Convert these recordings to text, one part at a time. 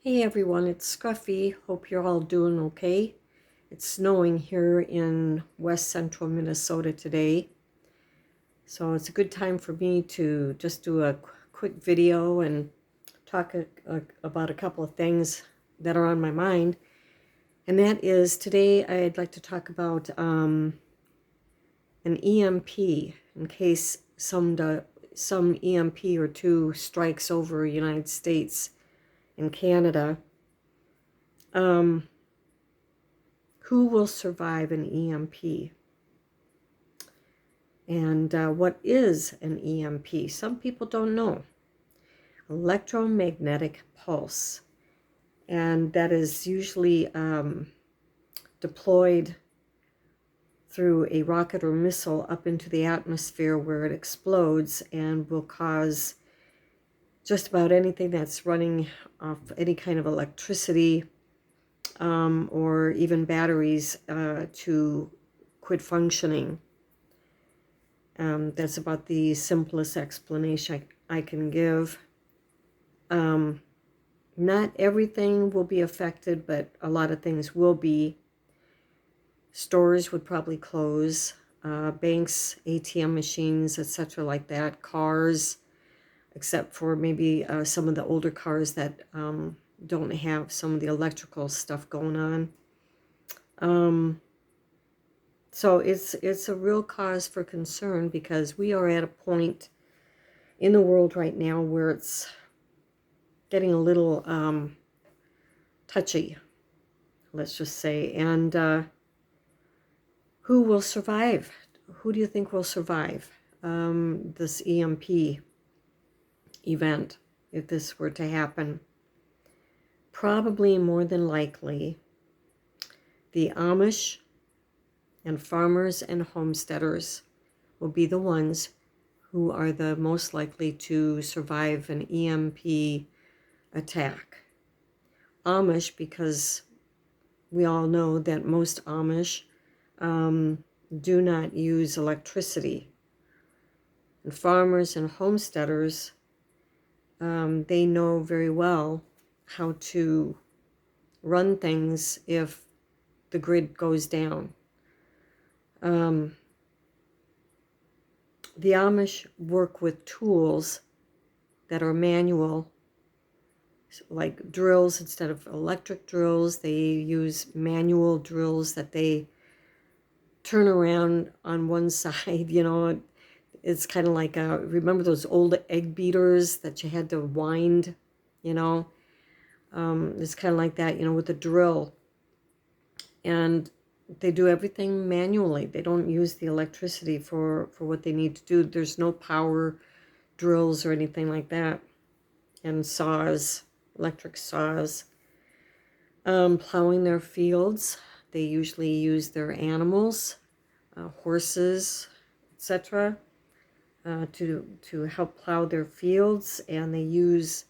Hey everyone, it's Scruffy. Hope you're all doing okay. It's snowing here in west central Minnesota today. So it's a good time for me to just do a quick video and talk about a couple of things that are on my mind. And that is today I'd like to talk about an EMP in case some EMP or two strikes over the United States and Canada. Who will survive an EMP? And what is an EMP? Some people don't know. Electromagnetic pulse. And that is usually deployed through a rocket or missile up into the atmosphere where it explodes and will cause just about anything that's running off any kind of electricity or even batteries to quit functioning. That's about the simplest explanation I can give. Not everything will be affected, but a lot of things will be. Stores would probably close, banks, ATM machines, etc. like that, cars, except for maybe some of the older cars that don't have some of the electrical stuff going on. So it's a real cause for concern because we are at a point in the world right now where it's getting a little touchy, let's just say. And who will survive? Who do you think will survive this EMP event if this were to happen? Probably more than likely the Amish and farmers and homesteaders will be the ones who are the most likely to survive an EMP attack. Amish, because we all know that most Amish do not use electricity. And farmers and homesteaders, they know very well how to run things if the grid goes down. The Amish work with tools that are manual, like drills instead of electric drills. They use manual drills that they turn around on one side. It's kind of like remember those old egg beaters that you had to wind. It's kind of like that, with a drill. And they do everything manually. They don't use the electricity for what they need to do. There's no power drills or anything like that. And saws, electric saws. Plowing their fields, they usually use their animals, horses, etc., to help plow their fields. And they use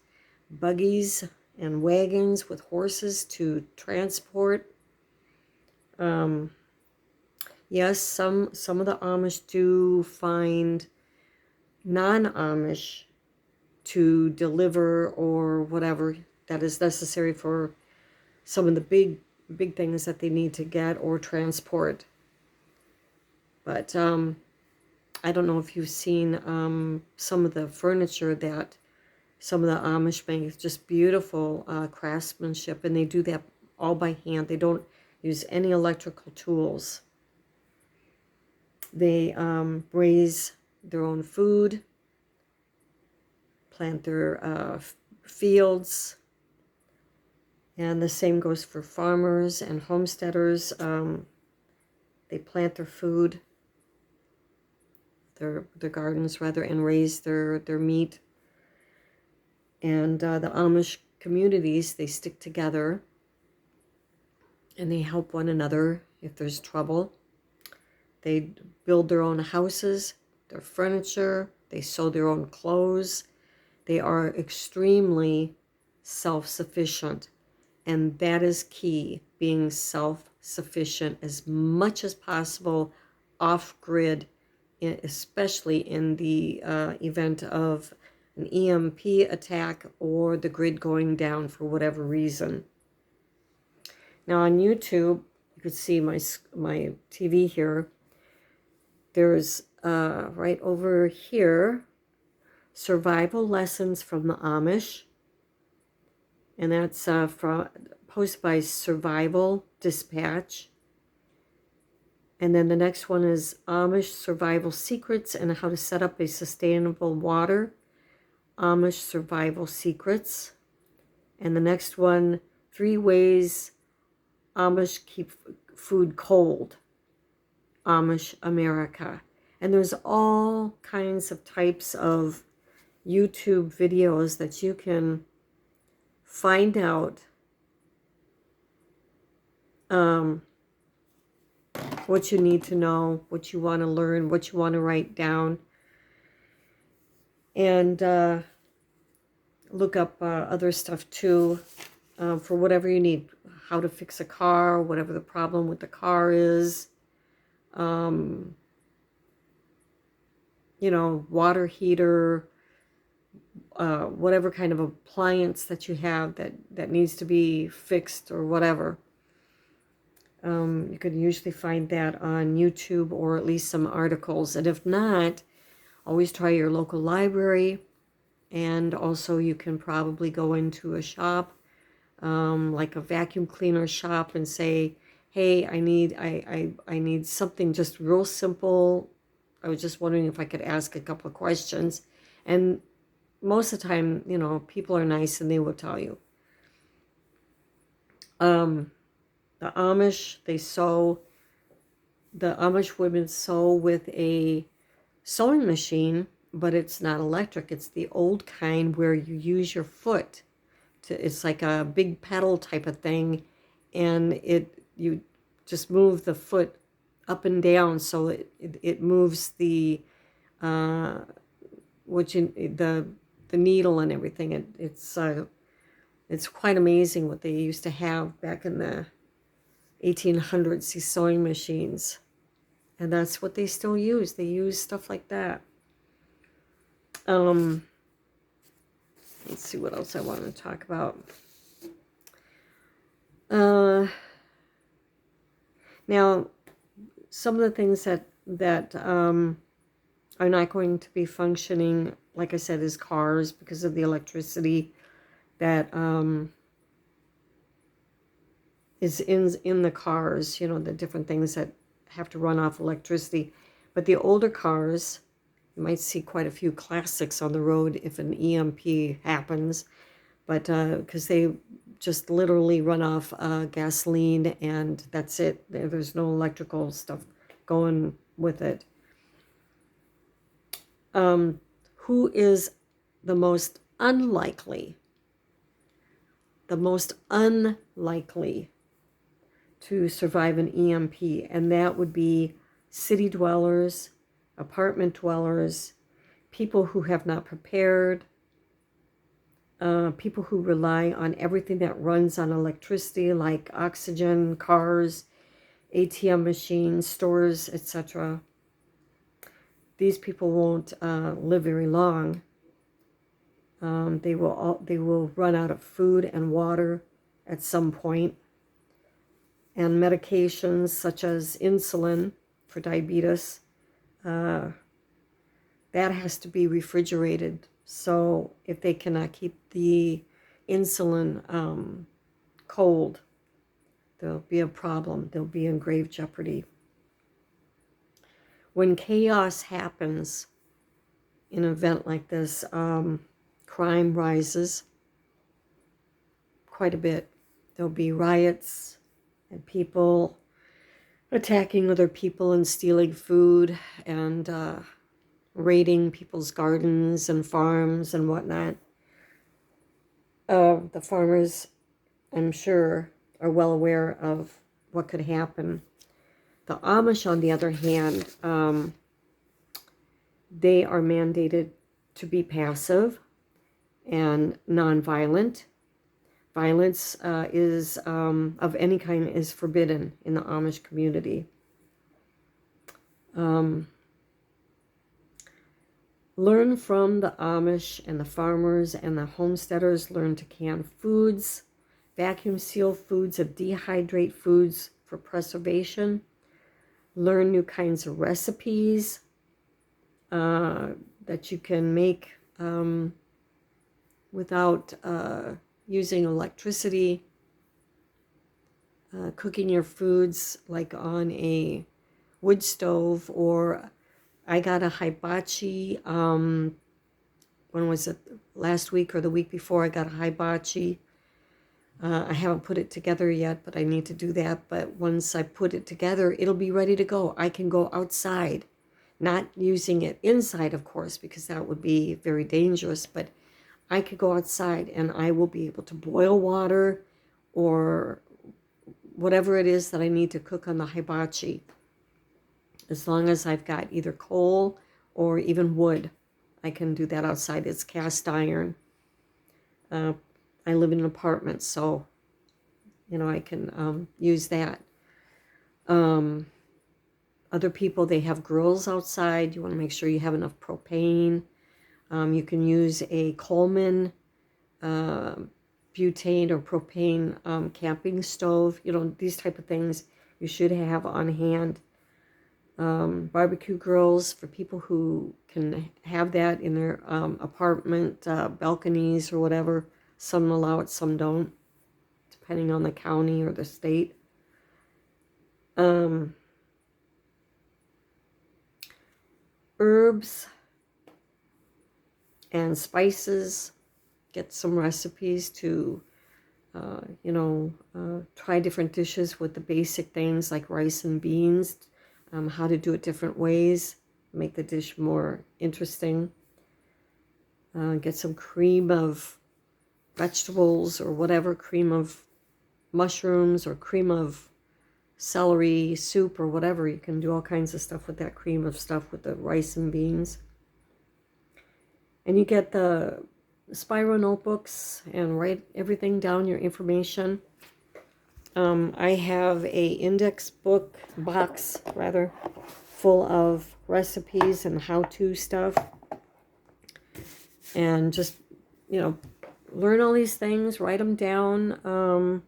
buggies and wagons with horses to transport. Yes, some of the Amish do find non-Amish to deliver or whatever that is necessary for some of the big things that they need to get or transport. But I don't know if you've seen some of the furniture that some of the Amish make. It's just beautiful craftsmanship, and they do that all by hand. They don't use any electrical tools. They raise their own food, plant their fields, and the same goes for farmers and homesteaders. They plant their food, their gardens rather, and raise their meat. And the Amish communities, they stick together and they help one another if there's trouble. They build their own houses, their furniture, they sew their own clothes. They are extremely self-sufficient, and that is key, being self-sufficient as much as possible off-grid, especially in the event of an EMP attack or the grid going down for whatever reason. Now on YouTube, you could see my TV here. There's right over here, survival lessons from the Amish. And that's posted by Survival Dispatch. And then the next one is Amish Survival Secrets and How to Set Up a Sustainable Water. Amish Survival Secrets. And the next one, 3 Ways Amish Keep Food Cold. Amish America. And there's all kinds of types of YouTube videos that you can find out what you need to know, what you want to learn, what you want to write down, and look up other stuff too for whatever you need. How to fix a car, whatever the problem with the car is, you know, water heater, whatever kind of appliance that you have that needs to be fixed or whatever. You can usually find that on YouTube or at least some articles. And if not, always try your local library. And also you can probably go into a shop, like a vacuum cleaner shop, and say, hey, I need something just real simple. I was just wondering if I could ask a couple of questions. And most of the time, you know, people are nice and they will tell you. The Amish, the Amish women sew with a sewing machine, but it's not electric. It's the old kind where you use your foot. It's like a big pedal type of thing, and you just move the foot up and down, so it moves the needle and everything. It's quite amazing what they used to have back in the 1800s, these sewing machines. And that's what they still use. They use stuff like that. Let's see what else I want to talk about. Now, some of the things that are not going to be functioning, like I said, is cars, because of the electricity that is in the cars, you know, the different things that have to run off electricity. But the older cars, you might see quite a few classics on the road if an EMP happens, but because they just literally run off gasoline and that's it. There's no electrical stuff going with it. Who is the most unlikely to survive an EMP? And that would be city dwellers, apartment dwellers, people who have not prepared, people who rely on everything that runs on electricity, like oxygen, cars, ATM machines, stores, etc. These people won't live very long. They will run out of food and water at some point. And medications such as insulin for diabetes, that has to be refrigerated. So if they cannot keep the insulin cold, there'll be a problem. They'll be in grave jeopardy. When chaos happens in an event like this, crime rises quite a bit. There'll be riots and people attacking other people and stealing food and raiding people's gardens and farms and whatnot. The farmers, I'm sure, are well aware of what could happen. The Amish, on the other hand, they are mandated to be passive and nonviolent. Violence is of any kind is forbidden in the Amish community. Learn from the Amish and the farmers and the homesteaders. Learn to can foods, vacuum seal foods, and dehydrate foods for preservation. Learn new kinds of recipes that you can make without using electricity. Cooking your foods like on a wood stove, or I got a hibachi. When was it? Last week or the week before, I got a hibachi. I haven't put it together yet, but I need to do that. But once I put it together, it'll be ready to go. I can go outside, not using it inside, of course, because that would be very dangerous. But I could go outside and I will be able to boil water or whatever it is that I need to cook on the hibachi, as long as I've got either coal or even wood. I can do that outside. It's cast iron. I live in an apartment, so I can use that. Other people, they have grills outside. You want to make sure you have enough propane. You can use a Coleman butane or propane camping stove. These type of things you should have on hand. Barbecue grills for people who can have that in their apartment balconies or whatever. Some allow it, some don't, depending on the county or the state. Herbs and spices. Get some recipes to try different dishes with the basic things like rice and beans, how to do it different ways, make the dish more interesting. Get some cream of vegetables or whatever, cream of mushrooms or cream of celery soup or whatever. You can do all kinds of stuff with that cream of stuff with the rice and beans. And you get the spiral notebooks and write everything down, your information. I have a index box full of recipes and how-to stuff, and just learn all these things, write them down,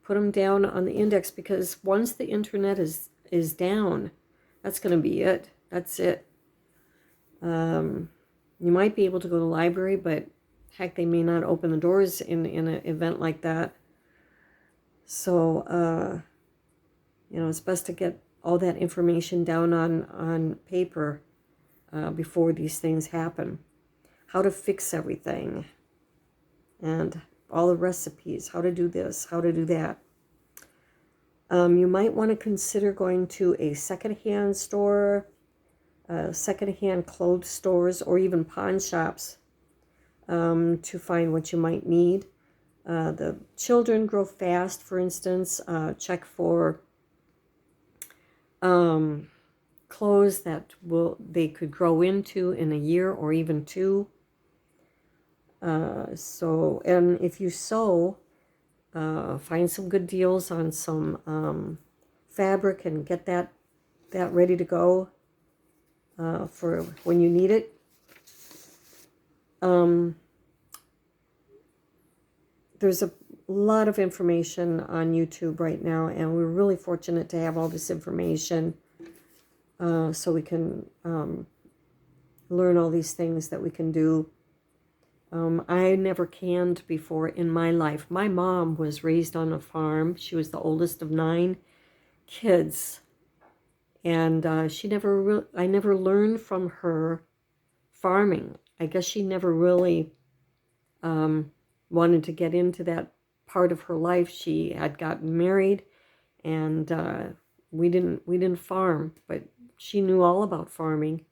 put them down on the index, because once the internet is down, that's going to be it. That's it. You might be able to go to the library, but heck, they may not open the doors in an event like that. So, it's best to get all that information down on paper before these things happen. How to fix everything, and all the recipes, how to do this, how to do that. You might want to consider going to a secondhand store, secondhand clothes stores, or even pawn shops to find what you might need. The children grow fast, for instance. Check for clothes that they could grow into in a year or even two. And if you sew, find some good deals on some fabric and get that ready to go for when you need it. There's a lot of information on YouTube right now, and we're really fortunate to have all this information so we can learn all these things that we can do. I never canned before in my life. My mom was raised on a farm. She was the oldest of 9 kids, and I never learned from her farming. I guess she never really wanted to get into that part of her life. She had gotten married, and we didn't farm, but she knew all about farming.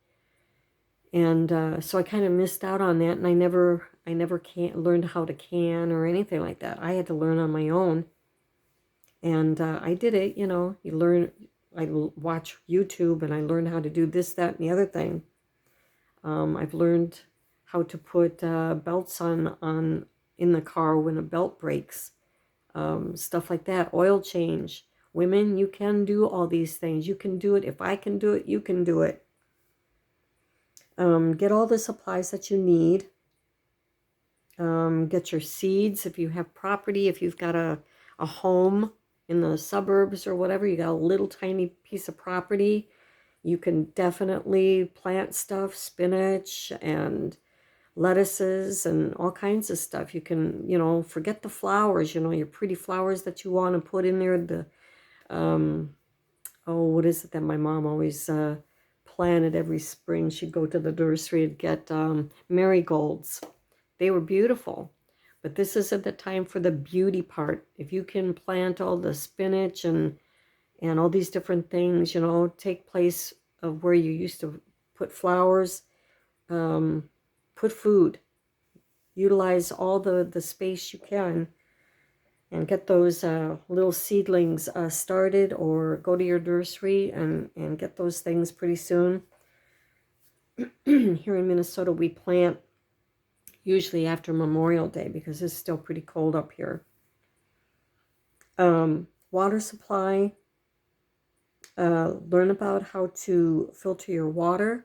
And so I kind of missed out on that, and I never learned how to can or anything like that. I had to learn on my own, and I did it. You learn. I watch YouTube, and I learned how to do this, that, and the other thing. I've learned how to put belts on in the car when a belt breaks, stuff like that. Oil change. Women, you can do all these things. You can do it. If I can do it, you can do it. Get all the supplies that you need. Get your seeds if you have property, if you've got a home in the suburbs or whatever, you got a little tiny piece of property, you can definitely plant stuff, spinach and lettuces and all kinds of stuff. You can, forget the flowers, your pretty flowers that you want to put in there. What is it that my mom always planted every spring? She'd go to the nursery and get marigolds. They were beautiful. But this isn't the time for the beauty part. If you can plant all the spinach and all these different things, take place of where you used to put flowers, put food, utilize all the space you can, and get those little seedlings started, or go to your nursery and get those things pretty soon. Here in Minnesota, we plant usually after Memorial Day because it's still pretty cold up here. Water supply. Learn about how to filter your water,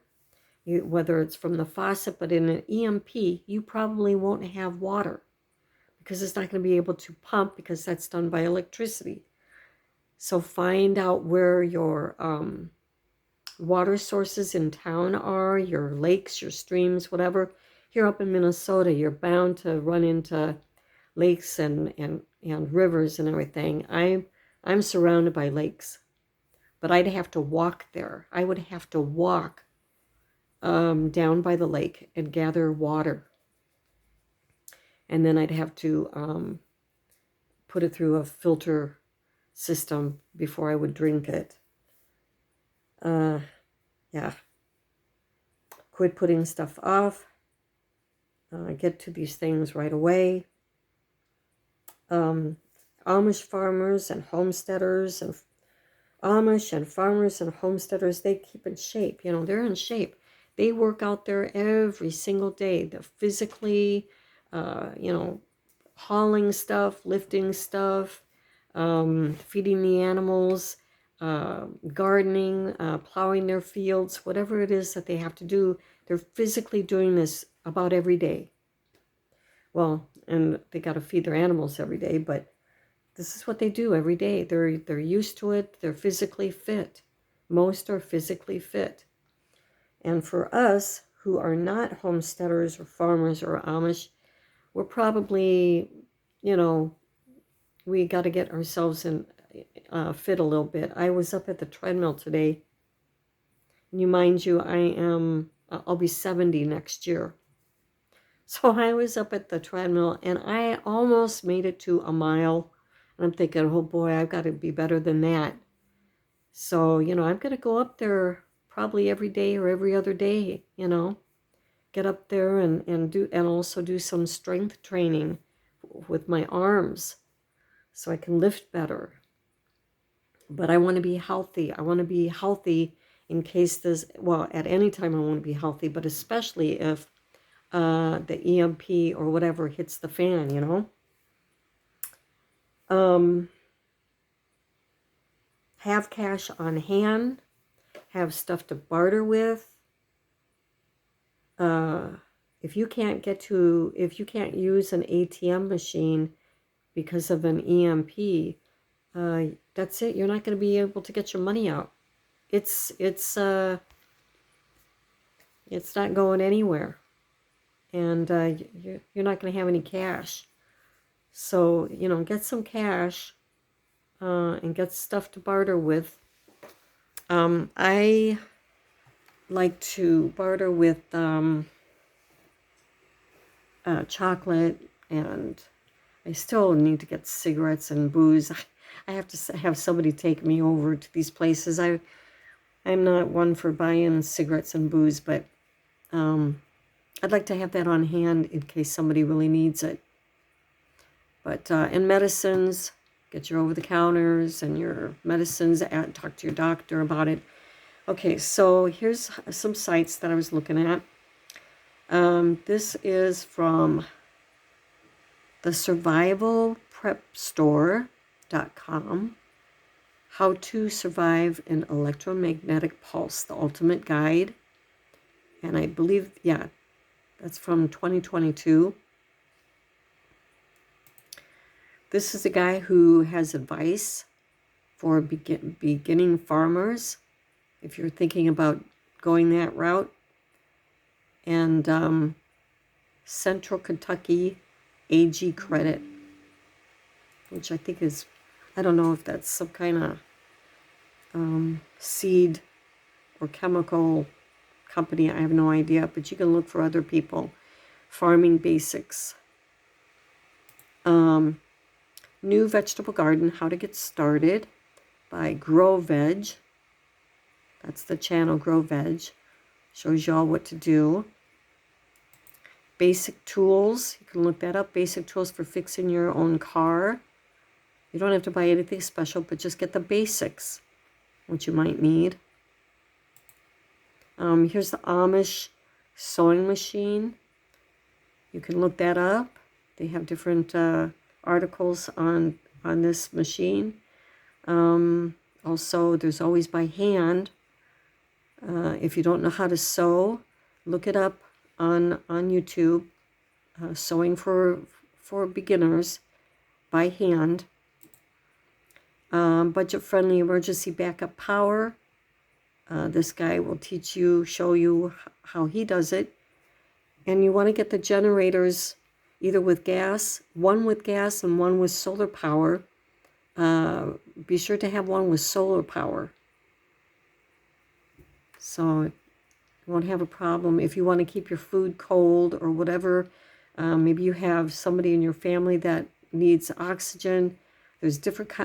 whether it's from the faucet, but in an EMP, you probably won't have water because it's not going to be able to pump because that's done by electricity. So find out where your water sources in town are, your lakes, your streams, whatever. Here up in Minnesota, you're bound to run into lakes and rivers and everything. I'm surrounded by lakes, but I'd have to walk there. I would have to walk down by the lake and gather water. And then I'd have to put it through a filter system before I would drink it. Yeah. Quit putting stuff off. Get to these things right away. Amish farmers and homesteaders and Amish and farmers and homesteaders, they keep in shape. They're in shape. They work out there every single day. They're physically, hauling stuff, lifting stuff, feeding the animals, gardening, plowing their fields, whatever it is that they have to do. They're physically doing this about every day. Well, and they got to feed their animals every day, but this is what they do every day. They're used to it. They're physically fit. Most are physically fit. And for us who are not homesteaders or farmers or Amish, we're probably, we got to get ourselves in fit a little bit. I was up at the treadmill today. Mind you, I'll be 70 next year. So I was up at the treadmill and I almost made it to a mile. And I'm thinking, oh boy, I've got to be better than that. So, I'm going to go up there probably every day or every other day, get up there and also do some strength training with my arms so I can lift better. But I want to be healthy. I want to be healthy in case at any time I want to be healthy, but especially if the EMP or whatever hits the fan, Have cash on hand, have stuff to barter with. If you can't use an ATM machine because of an EMP, that's it. You're not going to be able to get your money out. It's not going anywhere, and you're not going to have any cash. So get some cash and get stuff to barter with. I like to barter with chocolate, and I still need to get cigarettes and booze. I have to have somebody take me over to these places. I'm not one for buying cigarettes and booze, but I'd like to have that on hand in case somebody really needs it. But and medicines, get your over-the-counters and your medicines, talk to your doctor about it. Okay, so here's some sites that I was looking at. This is from the survivalprepstore.com. How to Survive an Electromagnetic Pulse, the Ultimate Guide. And I believe, yeah, that's from 2022. This is a guy who has advice for beginning farmers, if you're thinking about going that route. And Central Kentucky AG credit, which I think is, I don't know if that's some kind of seed or chemical company. I have no idea, but you can look for other people. Farming Basics. New Vegetable Garden, How to Get Started by Grow Veg. That's the channel, Grow Veg. Shows you all what to do. Basic Tools, you can look that up. Basic Tools for Fixing Your Own Car. You don't have to buy anything special, but just get the basics, what you might need. Here's the Amish sewing machine. You can look that up. They have different articles on this machine. Also, there's Always by Hand. If you don't know how to sew, look it up on YouTube. Sewing for beginners by hand. Budget-friendly emergency backup power. This guy will show you how he does it. And you want to get the generators either with gas, one with gas and one with solar power. Be sure to have one with solar power, so you won't have a problem. If you want to keep your food cold or whatever, maybe you have somebody in your family that needs oxygen. There's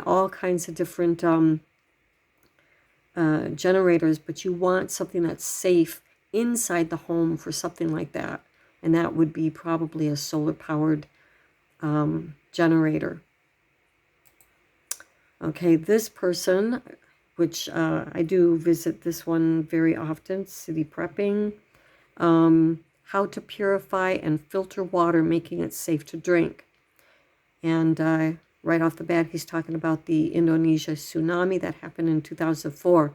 all kinds of different generators, but you want something that's safe inside the home for something like that. And that would be probably a solar-powered generator. Okay, this person, which I do visit this one very often, City Prepping. How to purify and filter water, making it safe to drink. And right off the bat, he's talking about the Indonesia tsunami that happened in 2004.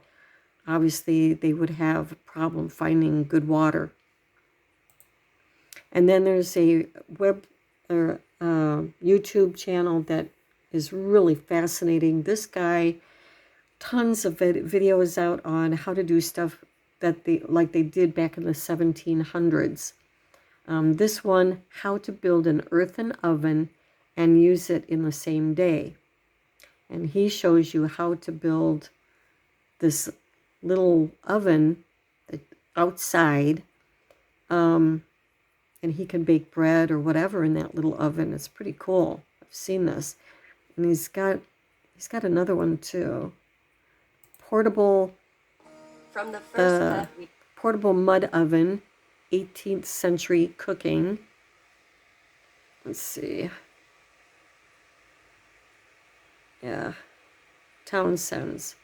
Obviously, they would have a problem finding good water. And then there's a YouTube channel that is really fascinating. This guy, tons of videos out on how to do stuff that they did back in the 1700s. This one, how to build an earthen oven and use it in the same day. And he shows you how to build this little oven outside. And he can bake bread or whatever in that little oven. It's pretty cool. I've seen this. And he's got another one too. Portable from the first portable mud oven, 18th century cooking. Let's see. Yeah, Townsend's.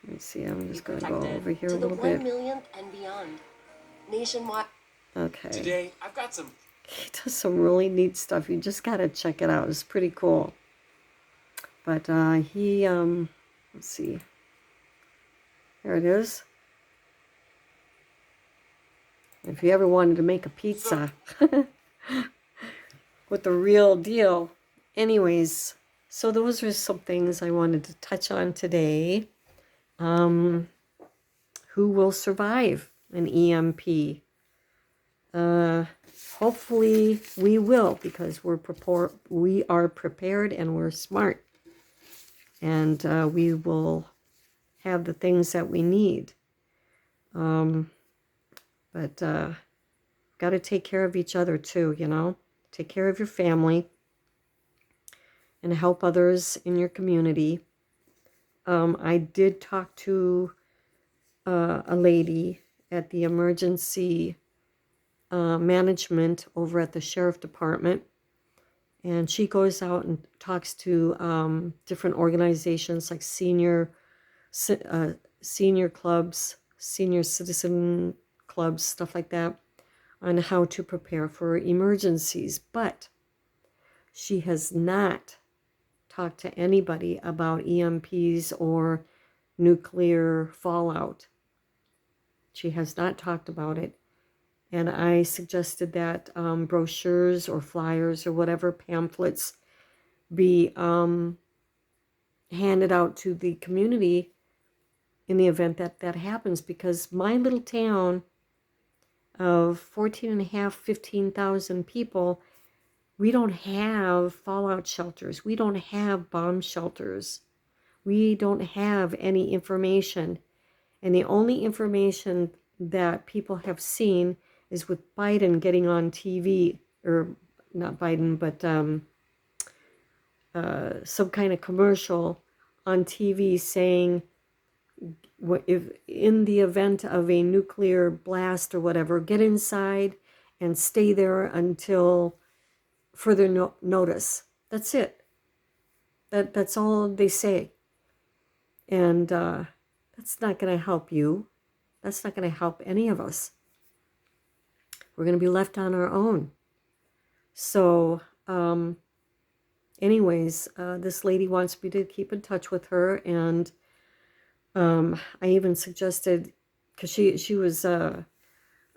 Let me see. I'm just going to go over here a little bit. 1 millionth and beyond, nationwide. Okay. Today, I've got some. He does some really neat stuff. You just got to check it out. It's pretty cool. But he, let's see. There it is. If you ever wanted to make a pizza with the real deal. Anyways, so those are some things I wanted to touch on today. Who will survive an EMP? Hopefully we will, because we are prepared and we're smart. And we will have the things that we need. But got to take care of each other too, you know. Take care of your family and help others in your community. I did talk to a lady at the emergency management over at the sheriff department, and she goes out and talks to different organizations like senior clubs, senior citizen clubs, stuff like that, on how to prepare for emergencies. But she has not talked to anybody about EMPs or nuclear fallout. She has not talked about it. And I suggested that brochures or flyers or whatever pamphlets be handed out to the community in the event that that happens, because my little town of 14 and a half, 15,000 people, we don't have fallout shelters. We don't have bomb shelters. We don't have any information. And the only information that people have seen is with Biden getting on TV, or not Biden, but some kind of commercial on TV saying, if in the event of a nuclear blast or whatever, get inside and stay there until further notice. That's it. That's all they say. And that's not going to help you. That's not going to help any of us. We're going to be left on our own. So, anyways, this lady wants me to keep in touch with her, and I even suggested, because she was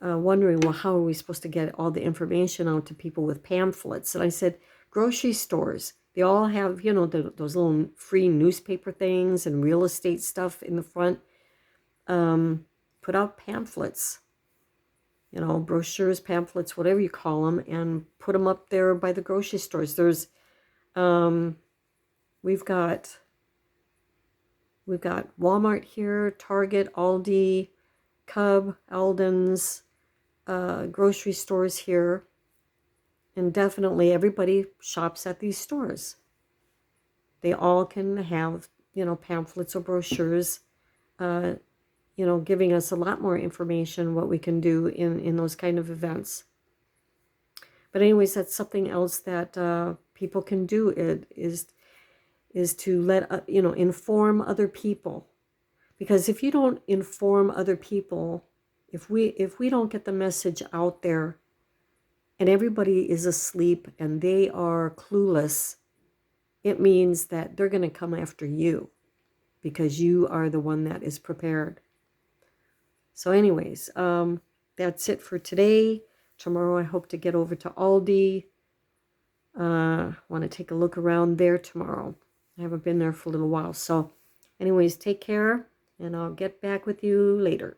wondering, well, how are we supposed to get all the information out to people with pamphlets? And I said, grocery stores. They all have, those little free newspaper things and real estate stuff in the front. Put out pamphlets, brochures, pamphlets, whatever you call them, and put them up there by the grocery stores. There's, we've got Walmart here, Target, Aldi, Cub, Alden's, grocery stores here. And definitely everybody shops at these stores. They all can have, pamphlets or brochures, giving us a lot more information what we can do in those kind of events. But anyways, that's something else that people can do. It is to let inform other people, because if you don't inform other people, if we don't get the message out there, and everybody is asleep and they are clueless, it means that they're going to come after you because you are the one that is prepared. So anyways, that's it for today. Tomorrow I hope to get over to Aldi. Want to take a look around there tomorrow. I haven't been there for a little while. So anyways, take care, and I'll get back with you later.